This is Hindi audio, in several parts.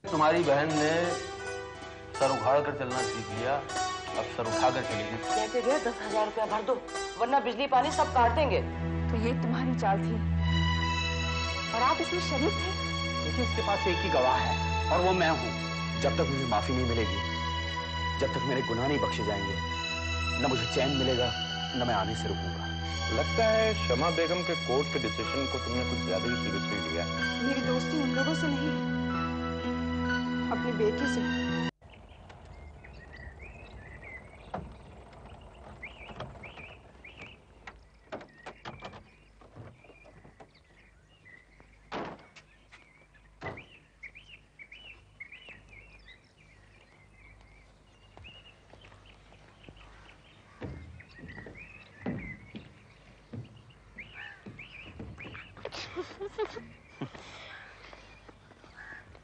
तुम्हारी बहन ने सर उखाड़ कर चलना सीख लिया, अब सर उठा कर चलेगी। कहते गए 10,000 रुपया भर दो, वरना बिजली पानी सब काट देंगे। तो ये तुम्हारी चाल थी और आप इसमें शरीक थे? देखिए, इसके पास एक ही गवाह है और वो मैं हूँ। जब तक मुझे माफी नहीं मिलेगी, जब तक मेरे गुनाह नहीं बख्शे जाएंगे, न मुझे चैन मिलेगा, न मैं आने से रुकूंगा। लगता है शमा बेगम के कोर्ट के डिसीजन को तुमने कुछ ज्यादा ही सीरियसली लिया। मेरी दोस्ती उन लोगों से नहीं, अपनी बेटी से।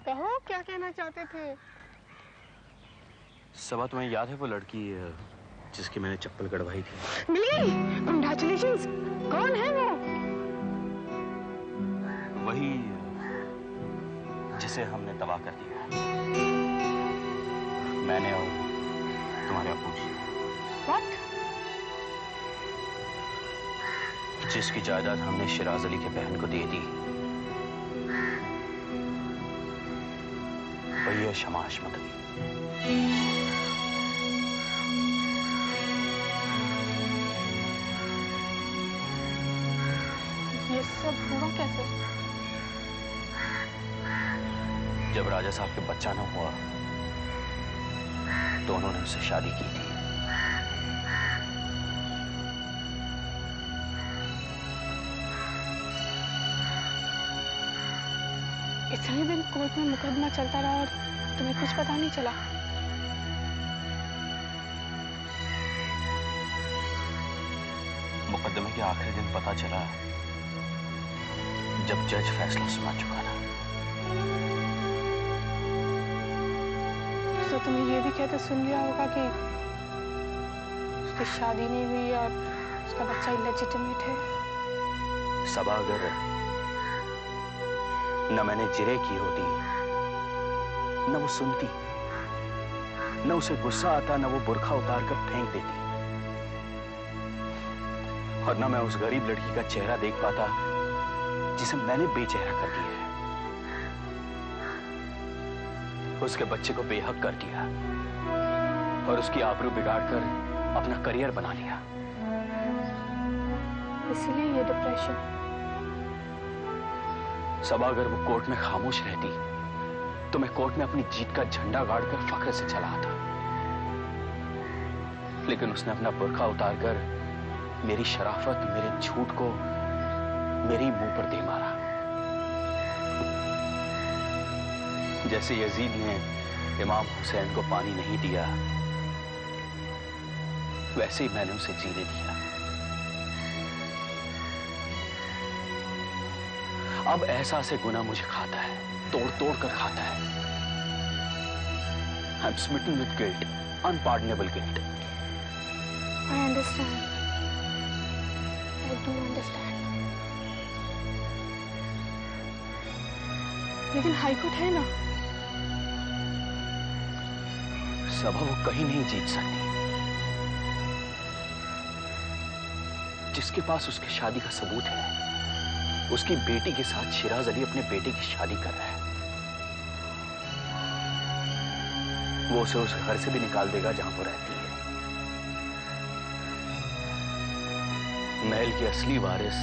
कहो, क्या कहना चाहते थे? सबा, तुम्हें याद है वो लड़की जिसकी मैंने चप्पल कढ़वाई थी? मिल गई? Congratulations! कौन है वो? वही जिसे हमने तबाह कर दिया, मैंने और तुम्हारे अब्बू जी। What? जिसकी जायदाद हमने शिराज अली के बहन को दे दी, वही है शमा हशमत अली। ये सब हुआ कैसे? जब राजा साहब के बच्चा न हुआ तो उन्होंने उससे शादी की थी। इतने दिन कोर्ट में मुकदमा चलता रहा और तुम्हें कुछ पता नहीं चला? मुकदमे के आखिरी दिन पता चला जब जज फैसला सुना चुका था। तो तुम्हें ये भी कहते सुन लिया होगा कि उसकी शादी नहीं हुई और उसका बच्चा इलेजिटिमेट है। सबा, अगर न मैंने जिरे की होती, न वो सुनती, न उसे गुस्सा आता, न वो बुर्खा उतार कर फेंक देती, और न मैं उस गरीब लड़की का चेहरा देख पाता जिसे मैंने बेचेहरा कर दिया है, उसके बच्चे को बेहक कर दिया और उसकी आबरू बिगाड़कर अपना करियर बना लिया। इसीलिए ये डिप्रेशन। सबा, अगर वो कोर्ट में खामोश रहती तो मैं कोर्ट में अपनी जीत का झंडा गाड़कर फख्र से चला आता, लेकिन उसने अपना बुर्खा उतारकर मेरी शराफत, मेरे झूठ को मेरे मुंह पर दे मारा। जैसे यजीद ने इमाम हुसैन को पानी नहीं दिया, वैसे ही मैंने उसे जीने दिया। अब एहसास गुनाह मुझे खाता है, तोड़ तोड़ कर खाता है। I'm smitten with guilt, unpardonable guilt. I understand. I do understand. लेकिन हाईकोर्ट है ना? सबा, वो कहीं नहीं जीत सकती। जिसके पास उसकी शादी का सबूत है, उसकी बेटी के साथ शिराज अली अपने बेटे की शादी कर रहा है। वो उसे उस घर से भी निकाल देगा जहां वो रहती है। महल की असली वारिस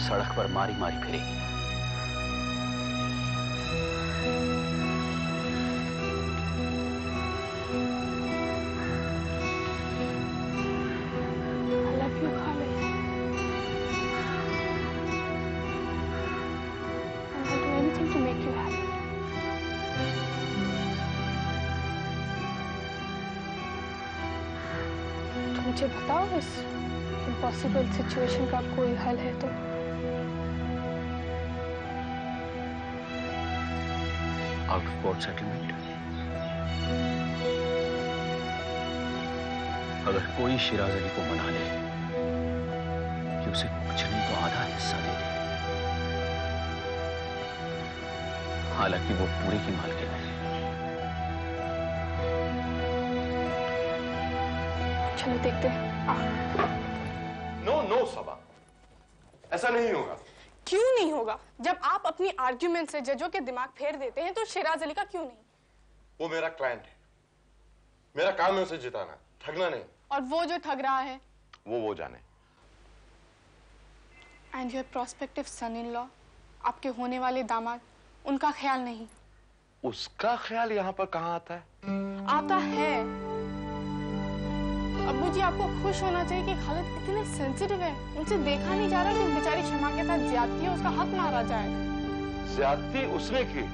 सड़क पर मारी मारी फिरेगी। मुझे बताओ, इस इम्पॉसिबल सिचुएशन का कोई हल है तो? आउट ऑफ कोर्ट सेटलमेंट अगर कोई शिराज अली को मना ले कि उसे कुछ नहीं तो आधा हिस्सा दे दे, हालांकि वो पूरे की मालकिन है। चलो देखते हैं। नो नो सबा, ऐसा नहीं होगा। क्यों नहीं होगा? जब आप अपनी आर्ग्यूमेंट से जजों के दिमाग फेर देते हैं तो शिराज अली का क्यों नहीं? वो मेरा क्लाइंट है, मेरा काम है उसे जिताना, ठगना नहीं। और वो जो ठग रहा है वो जाने। And your prospective son in law, आपके होने वाले दामाद, उनका ख्याल नहीं? उसका ख्याल यहाँ पर कहाँ आता है? आता है। अब्बू जी, आपको खुश होना चाहिए कि खालिद इतने सेंसिटिव है। उनसे देखा नहीं जा रहा कि बेचारी शमा के साथ ज्यादती है, उसका हक मारा जाए। ज्यादती उसने की,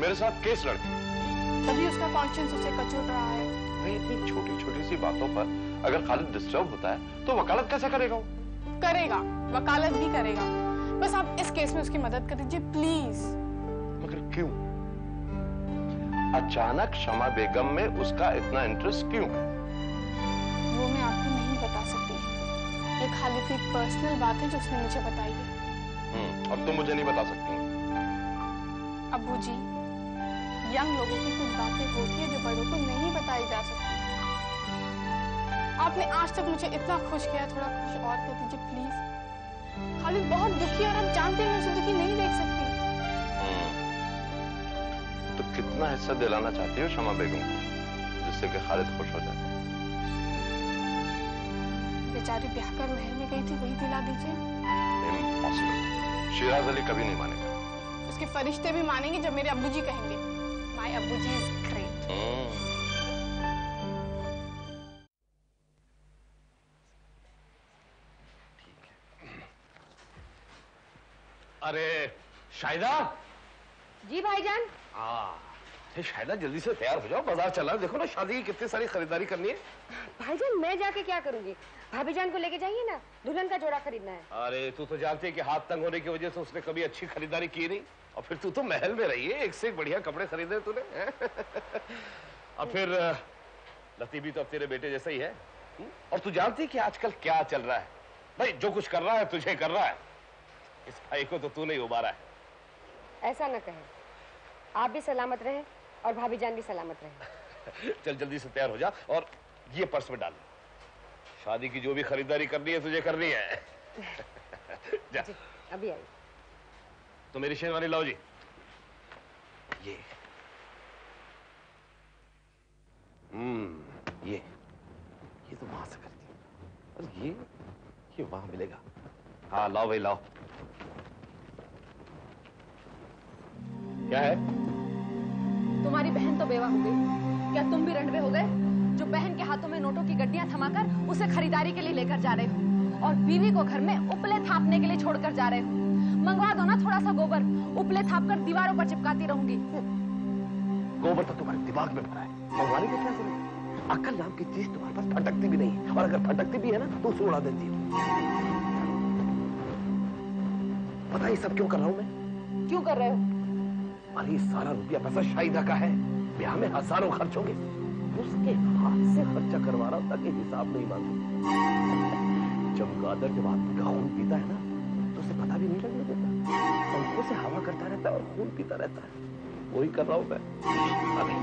मेरे साथ केस लड़की, तभी उसका कॉन्शियंस उसे कचोट रहा है। नहीं, इतनी छोटी छोटी सी बातों पर अगर खालिद डिस्टर्ब होता है तो वकालत कैसे करेगा? वो करेगा, वकालत भी करेगा। बस आप इस केस में उसकी मदद कर दीजिए प्लीज। मगर क्यों? अचानक शमा बेगम में उसका इतना इंटरेस्ट क्यों? वो मैं आपको नहीं बता सकती। ये खालिद की पर्सनल बात है जो उसने मुझे बताई है। अब तुम मुझे नहीं बता सकती। अब्बू जी, यंग लोगों की कुछ बातें होती है जो बड़ों को नहीं बताई जा सकती। आपने आज तक मुझे इतना खुश किया, थोड़ा खुश और कर दीजिए प्लीज। खालिद बहुत दुखी है और आप जानते हैं मैं उसे दुखी नहीं देख सकती। तो कितना हिस्सा दिलाना चाहती हो शमा बेगम को जिससे कि खालिद खुश हो जाए? बेचारी ब्याह कर महल में गई थी, वही दिला दीजिए। इम्पॉसिबल, शिराज अली कभी नहीं मानेगा। उसके फरिश्ते भी मानेंगे जब मेरे अब्बू जी कहेंगे। माय अब्बू जी इज ग्रेट। अरे शाहिदा। जी भाईजान। शाहिदा जल्दी से तैयार हो जाओ, बाजार चलना है। देखो ना शादी की कितनी सारी खरीदारी करनी है। भाईजान मैं जाके क्या करूंगी? भाभी जान को लेके जाइए ना, दुल्हन का जोड़ा खरीदना है। अरे तू तो जानती है कि हाथ तंग होने की वजह से उसने कभी अच्छी खरीदारी की नहीं, और फिर तू तो महल में रही है, एक से एक बढ़िया कपड़े खरीदे तूने। और फिर लतीफ भी तो अब तेरे बेटे जैसा ही है। और तू जानती है कि आजकल क्या चल रहा है? भाई जो कुछ कर रहा है तुझे कर रहा है, इस भाई को तो तू नहीं उबारा है। ऐसा न कहे, आप भी सलामत रहे और भाभी जान भी सलामत रहे। चल जल्दी से तैयार हो जा और ये पर्स में डाल। शादी की जो भी खरीदारी करनी है तुझे करनी है। जा। जी, अभी आई। तो मेरी शेरवानी लाओ जी। ये ये तो वहां से करती है, और ये वहां मिलेगा। हाँ लाओ भाई लाओ। क्या है? तुम्हारी बहन तो बेवा हो गई, क्या तुम भी रंडवे हो गए जो बहन के हाथों में नोटों की गड्डियां थमाकर उसे खरीदारी के लिए लेकर जा रहे हो, और बीवी को घर में उपले थापने के लिए छोड़कर जा रहे हो। मंगवा दो ना थोड़ा सा गोबर, उपले थाप कर दीवारों पर चिपकाती रहूंगी। गोबर तो तुम्हारे दिमाग में भरा है, मंगवाने की क्या जरूरत? अकल नाम की चीज तुम्हारे पास फटकती भी नहीं है, और अगर फटकती भी है ना तो उसे उड़ा देती है। पता है सब क्यों कर रहा हूं मैं? क्यों कर रहे हो? अरे सारा रुपया पैसा शाहिदा का है, ब्याह में हजारों खर्च होंगे, उसके हाथ से खर्चा करवा रहा हूं ताकि हिसाब नहीं मांगे। चमगादड़ जब आदमी का खून पीता है ना तो उसे पता भी नहीं लगने देता, पंखों से हवा करता रहता है और खून पीता रहता है। वही कर रहा हूं मैं अभी।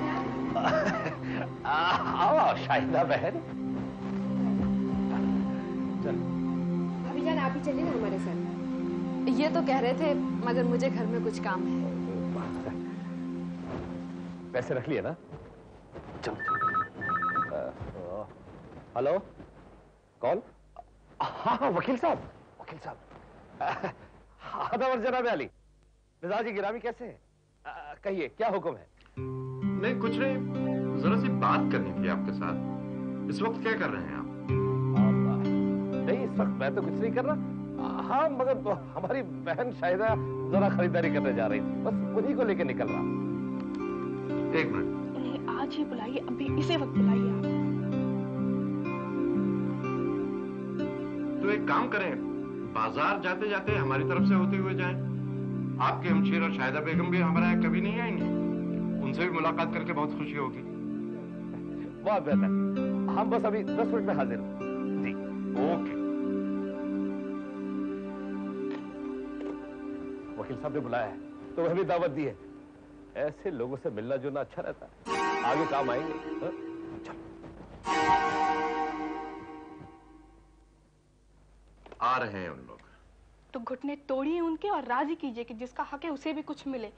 शाहिदा बहन, चल। भाभी जान आप ही चलिए ना हमारे साथ। ये तो कह रहे थे मगर मुझे घर में कुछ काम है। पैसे रख लिए ना? चल। हेलो, कौन? हाँ वकील साहब, वकील साहब। हाँ जनाब अली, मिजाजी गिरामी कैसे है? कहिए क्या हुक्म है? नहीं कुछ नहीं, जरा सी बात करनी थी आपके साथ। इस वक्त क्या कर रहे हैं आप? नहीं इस वक्त मैं तो कुछ नहीं कर रहा। हाँ मगर हमारी बहन शाहिदा जरा खरीदारी करने जा रही थी, बस उन्हीं को लेकर निकल रहा। एक मिनट। उन्हें आज ही बुलाइए, अभी इसी वक्त बुलाइए आप। तो एक काम करें, बाजार जाते जाते हमारी तरफ से होते हुए जाएं। आपके हमशेर और शाहिदा बेगम भी हमारे यहाँ कभी नहीं आएंगे, उनसे भी मुलाकात करके बहुत खुशी होगी। बहुत बेहतर। हम बस अभी 10 मिनट में हाजिर हैं। जी ओके। वकील साहब ने बुलाया है तो हमें दावत दी है। ऐसे लोगों से मिलना जुलना अच्छा रहता है, आगे काम आएंगे। हाँ? चलो आ रहे हैं उन लोग। तो घुटने तोड़िए उनके और राजी कीजिए कि जिसका हक है उसे भी कुछ मिले।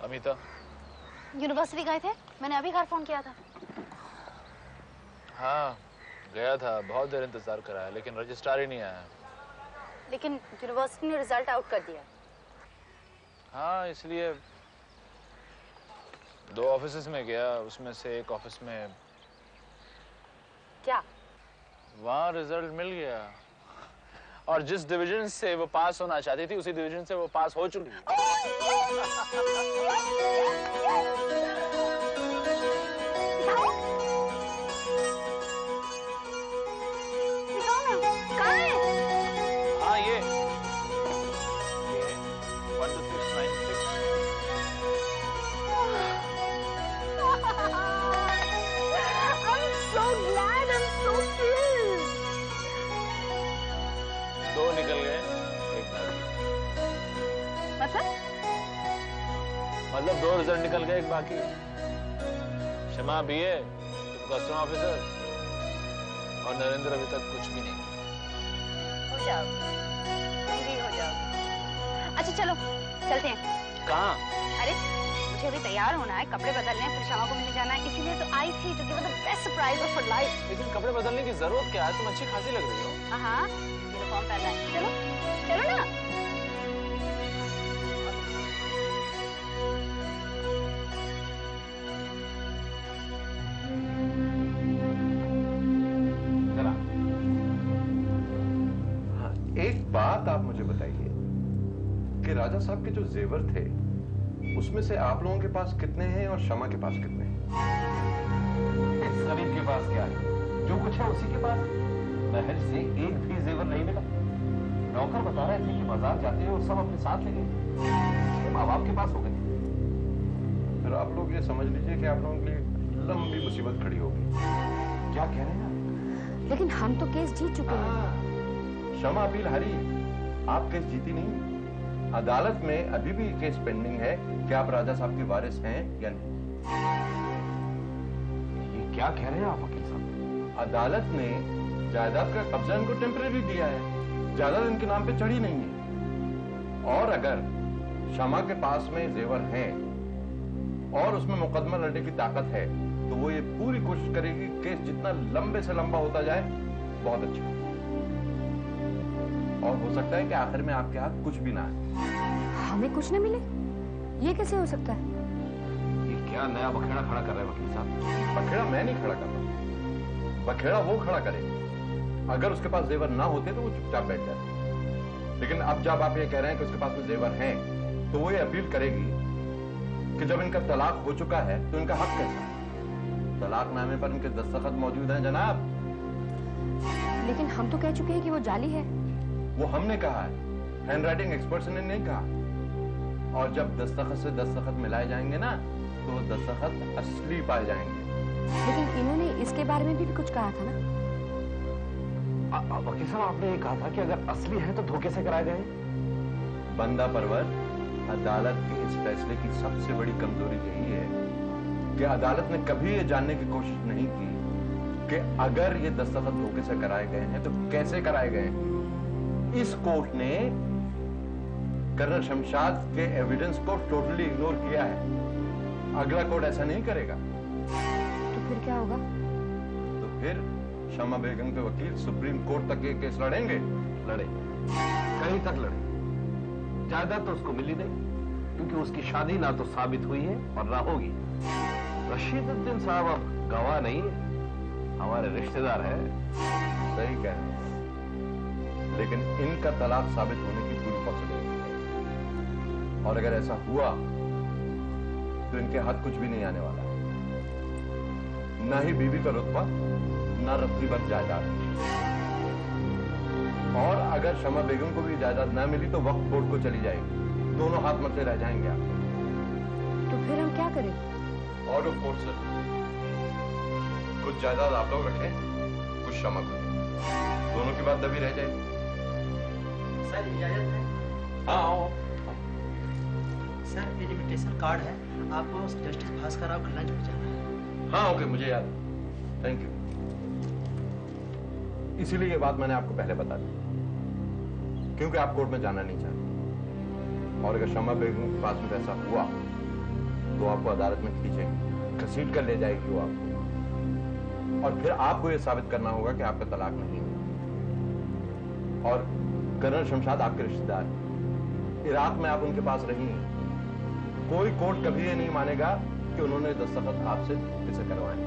अमिता, यूनिवर्सिटी गए थे? मैंने अभी घर फोन किया था। हाँ गया था, बहुत देर इंतजार कराया लेकिन रजिस्ट्रार ही नहीं आया। लेकिन यूनिवर्सिटी ने रिजल्ट आउट कर दिया। हाँ इसलिए 2 ऑफिसेज में गया, उसमें से एक ऑफिस में क्या? वहाँ रिजल्ट मिल गया और जिस डिवीजन से वो पास होना चाहती थी उसी डिवीजन से वो पास हो चुकी। हाँ ये 12696। I'm so glad, I'm so thrilled. 2 निकल गए, 1 बाकी। मतलब 2 रिजल्ट निकल गए, 1 बाकी। शमा बीए, कस्टम ऑफिसर और नरेंद्र अभी तक कुछ भी नहीं। हो जाओगे, तुम भी हो जाओगे। अच्छा चलो चलते हैं। कहाँ? अरे मुझे अभी तैयार होना है, कपड़े बदलने हैं, फिर शमा को मिलने जाना है, इसीलिए तो आई थी to give her the best surprise of her life। लेकिन कपड़े बदलने की जरूरत क्या है? तुम अच्छी खासी लग रही हो। हाँ यूनिफॉर्म पहनना है। चलो चलो ना। एक बात आप मुझे बताइए कि राजा साहब के जो जेवर थे उसमें से आप लोगों के पास कितने हैं और शमा के पास कितने हैं? इस गरीब के पास क्या है? जो कुछ है उसी के पास। महल से एक भी जेवर नहीं मिला। नौकर बता रहे थे कि बाजार जाते हैं और सब अपने साथ ले गए। माँ बाप के पास हो गए। फिर आप लोग ये समझ लीजिए कि आप लोगों के लिए लंबी मुसीबत खड़ी होगी। क्या कह रहे हैं? लेकिन हम तो केस जीत चुके हैं। शमा अपील हारी, आप केस जीती नहीं। अदालत में अभी भी केस पेंडिंग है कि आप राजा साहब के वारिस हैं या नहीं। ये क्या कह रहे हैं आप वकील साहब? अदालत ने जायदाद का कब्जा इनको टेम्परेरी दिया है, जायदाद इनके नाम पे चढ़ी नहीं है। और अगर शमा के पास में जेवर हैं और उसमें मुकदमा लड़ने की ताकत है तो वो ये पूरी कोशिश करेगी केस जितना लंबे से लंबा होता जाए बहुत अच्छा। और हो सकता है कि आखिर में आपके हाथ कुछ भी ना आए। हमें कुछ न मिले? ये कैसे हो सकता है? ये क्या नया बखेड़ा खड़ा कर रहे हैं वकील साहब? बखेड़ा मैं नहीं खड़ा कर रहा, बखेड़ा वो खड़ा करे। अगर उसके पास जेवर ना होते तो वो चुपचाप बैठ जाते। लेकिन अब जब आप ये कह रहे हैं कि उसके पास में जेवर हैं, तो वो ये अपील करेगी कि जब इनका तलाक हो चुका है तो इनका हक कैसा? तलाकनामे पर इनके दस्तखत मौजूद हैं जनाब। लेकिन हम तो कह चुके हैं कि वो जाली है। वो हमने कहा है, हैंडराइटिंग एक्सपर्ट्स ने नहीं कहा। और जब दस्तखत से दस्तखत मिलाए जाएंगे ना तो वो दस्तखत असली पाए जाएंगे। लेकिन इन्होंने इसके बारे में भी कुछ कहा था ना? वकील साहब आपने ये कहा था कि अगर असली है तो धोखे से कराए गए। बंदा परवर, अदालत के इस फैसले की सबसे बड़ी कमजोरी यही है कि अदालत ने कभी ये जानने की कोशिश नहीं की कि अगर ये दस्तखत धोखे से कराए गए हैं तो कैसे कराए गए हैं। इस कोर्ट ने कर्नल शमशाद के एविडेंस को टोटली इग्नोर किया है। अगला कोर्ट ऐसा नहीं करेगा। तो फिर क्या होगा? तो फिर शमा बेगम के वकील सुप्रीम कोर्ट तक ये केस लड़ेंगे। लड़े, कहीं तक लड़े। जायदाद तो उसको मिली नहीं क्योंकि उसकी शादी ना तो साबित हुई है और ना होगी। रशीदुद्दीन साहब अब गवाह नहीं है, हमारे रिश्तेदार है। सही कह रहे हैं, लेकिन इनका तलाक साबित होने की पूरी पॉसिबिलिटी है। और अगर ऐसा हुआ तो इनके हाथ कुछ भी नहीं आने वाला, ना ही बीवी का रुतबा, ना रत्ती भर जायदाद। और अगर शमा बेगम को भी जायदाद ना मिली तो वक्फ बोर्ड को चली जाएगी। दोनों हाथ मत से रह जाएंगे आप। तो फिर हम क्या करें? Order of court sir. कुछ जायदाद आप लोग रखें, कुछ शमा को, दोनों की बात दबी रह जाएगी। सर इजाजत है? हाँ आओ। सर इनविटेशन कार्ड है, आपको जस्टिस भास्कर राव का लंच पे जाना है। हाँ ओके, मुझे याद है, थैंक यू। इसीलिए ये बात मैंने आपको पहले बता दी, क्योंकि आप कोर्ट में जाना नहीं चाहते। और अगर शमा बेगम के पास में ऐसा हुआ तो आपको अदालत में खींचेगी, घसीट कर ले जाएगी वो आपको, और फिर आपको ये साबित करना होगा कि आपका तलाक नहीं हुआ। और कर्नल शमशाद आपके रिश्तेदार हैं, इराक में आप उनके पास रही हैं। कोई कोर्ट कभी ये नहीं मानेगा कि उन्होंने दस्तखत आपसे किसे करवाए।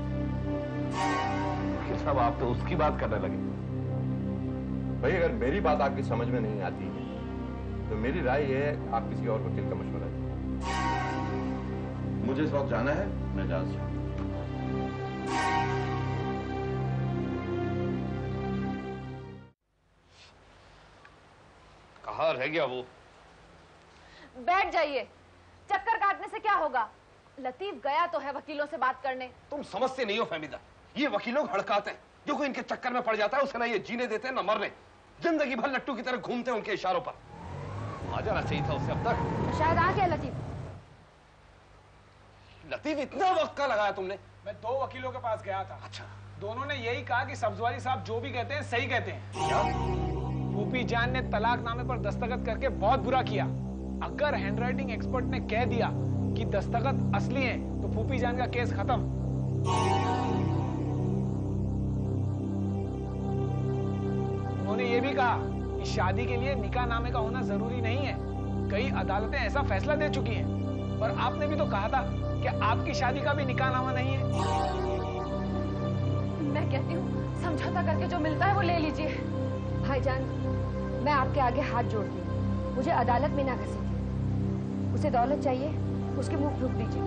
साहब आप तो उसकी बात करने लगे। भाई अगर मेरी बात आपकी समझ में नहीं आती है तो मेरी राय यह है कि आप किसी और वकील का मशवरा दें। मुझे इस वक्त जाना है, मैं जा सकता हूं। कहाँ रह गया वो? बैठ जाइए, चक्कर काटने से क्या होगा? लतीफ गया तो है वकीलों से बात करने। तुम समझते नहीं हो फहमीदा, ये वकीलों हड़काते हैं। जो कोई इनके चक्कर में पड़ जाता है उसे ना ये जीने देते हैं ना मरने। जिंदगी भर लट्टू की तरह घूमते हैं उनके इशारों पर। आ जाना चाहिए था उसे अब तक। शायद आ गया लतीफ। लतीफ इतना वक्त का लगाया तुमने? मैं 2 वकीलों के पास गया था। अच्छा। दोनों ने यही कहा कि सब्जवारी साहब जो भी कहते हैं सही कहते हैं। क्या? फूफी जान ने तलाकनामे पर दस्तखत करके बहुत बुरा किया। अगर हैंडराइटिंग एक्सपर्ट ने कह दिया कि दस्तखत असली हैं, तो फूफी जान का केस खत्म। उन्होंने ये भी कहा कि शादी के लिए निकाह नामे का होना जरूरी नहीं है। कई अदालतें ऐसा फैसला दे चुकी हैं। पर आपने भी तो कहा था कि आपकी शादी का भी निकाह नामा नहीं है। मैं कहती हूँ समझौता करके जो मिलता है वो ले लीजिए। भाईजान, मैं आपके आगे हाथ जोड़ती हूँ, मुझे अदालत में ना घसीटिए। उसे दौलत चाहिए, उसके मुंह फूंक दीजिए।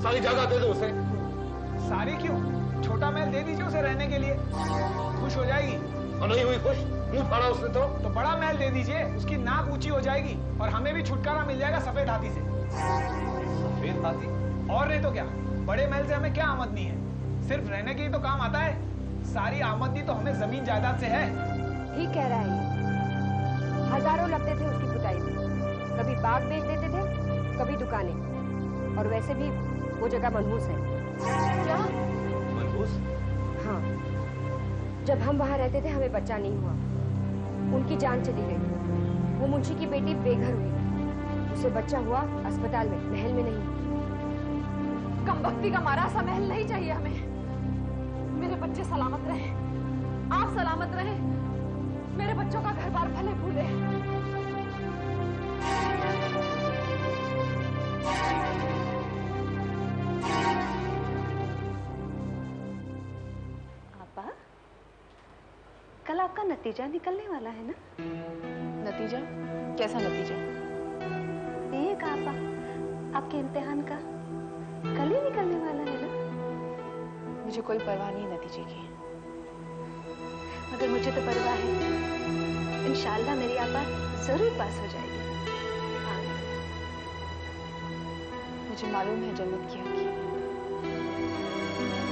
सारी जगह दे दो उसे। सारी क्यों? छोटा महल दे दीजिए उसे रहने के लिए, खुश हो जाएगी। और नहीं हुई खुश? मुंह फाड़ा उसने तो बड़ा महल दे दीजिए, उसकी नाक ऊंची हो जाएगी और हमें भी छुटकारा मिल जाएगा सफेद हाथी से। सफेद हाथी? और नहीं तो क्या, बड़े महल से हमें क्या आमदनी है? सिर्फ रहने के लिए तो काम आता है। सारी आमदनी तो हमें जमीन जायदाद से है। ठीक कह रहा है ये। हजारों लगते थे उसकी पुताई में, कभी बाग बेच देते थे, कभी दुकानें, और वैसे भी वो जगह मनहूस है। क्या? मनहूस? हाँ, जब हम वहाँ रहते थे हमें बच्चा नहीं हुआ, उनकी जान चली गई। वो मुंशी की बेटी बेघर हुई, उसे बच्चा हुआ अस्पताल में, महल में नहीं। कमबख्ती का मारा सा महल नहीं चाहिए हमें। मेरे बच्चे सलामत रहे, आप सलामत रहे, मेरे बच्चों का घर बार भले भूले। आपा, कल आपका नतीजा निकलने वाला है ना? नतीजा? कैसा नतीजा? ये कहा आपा, आपके इम्तिहान का कल ही निकलने वाला है ना? मुझे कोई परवाह नहीं नतीजे की, मगर मुझे तो परवाह है। इंशाल्लाह मेरी आपा जरूर पास हो जाएगी। हाँ। मुझे मालूम है जन्नत की हकी।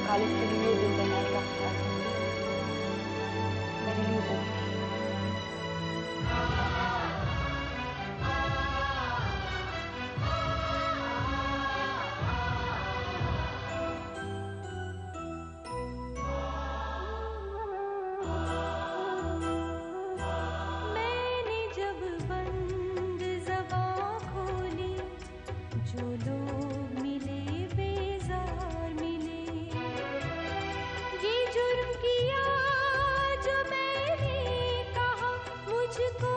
खालिद के लिए दिल दहलाने का ख्याल है, मेरे लिए वो नहीं। मुझको